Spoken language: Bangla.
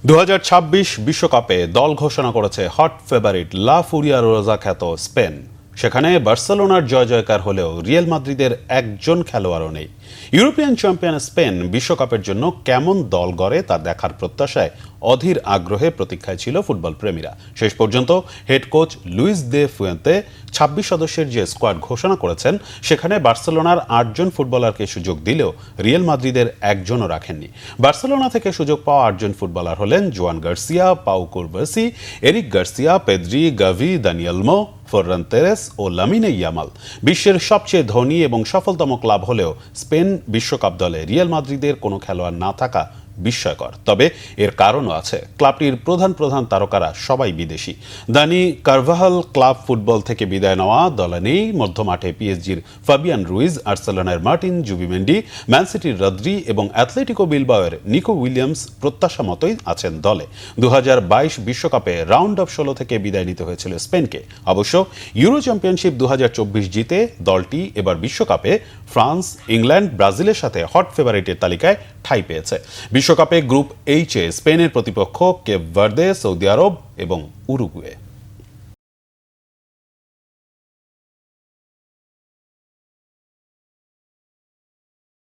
2026 বিশ্বকাপে দল ঘোষণা করেছে হট ফেভারিট লা ফুরিয়া রোজা খ্যাত স্পেন। সেখানে বার্সেলোনার জয় জয়কার হলেও রিয়াল মাদ্রিদের একজন খেলোয়াড়ও নেই। ইউরোপিয়ান চ্যাম্পিয়ন স্পেন বিশ্বকাপের জন্য কেমন দল গড়ে তা দেখার প্রত্যাশায় অধীর আগ্রহে প্রতীক্ষায় ছিল ফুটবল প্রেমীরা। শেষ পর্যন্ত head coach Luis de Fuente 26 সদস্যের যে স্কোয়াড ঘোষণা করেছেন সেখানে বার্সেলোনার 8 জন ফুটবলারকে সুযোগ দিলেও রিয়াল মাদ্রিদের একজনও রাখেননি। বার্সেলোনা থেকে সুযোগ পাওয়া 8 জন ফুটবলার হলেন জোয়ান গার্সিয়া, পাউ কুরবাসি, এরিক গার্সিয়া, পেদ্রি, গাভি, দানিয়েলমো, ফররান তেরেস ও লামিনে ইয়ামাল। বিশ্বের সবচেয়ে ধনী এবং সফলতম ক্লাব হলেও স্পেন বিশ্বকাপ দলে রিয়াল মাদ্রিদের কোনো খেলোয়াড় না থাকা বিস্ময়কর। তবে এর কারণও আছে। ক্লাবটির প্রধান তারকারা সবাই বিদেশি। দানি কারভাহাল ক্লাব ফুটবল থেকে বিদায় নেওয়া দলে নেই। মধ্যমাঠে পিএসজির ফাবিয়ান রুইজ, আর্সেনালের মার্টিন জুবিমেন্ডি, ম্যান সিটির রদ্রি এবং অ্যাথলেটিকো বিলবাওয়ের নিকো উইলিয়ামস প্রত্যাশা মতোই আছেন দলে। 2022 বিশ্বকাপে রাউন্ড অফ 16 থেকে বিদায় নিতে হয়েছিল স্পেনকে। অবশ্য ইউরো চ্যাম্পিয়নশিপ 2024 জিতে দলটি এবার বিশ্বকাপে ফ্রান্স, ইংল্যান্ড, ব্রাজিলের সাথে হট ফেভারিটের তালিকায় ঠাঁই পেয়েছে। বিশ্বকাপে গ্রুপ এইচে স্পেনের প্রতিপক্ষ কেপ ভার্দে, সৌদি আরব এবং উরুগুয়ে।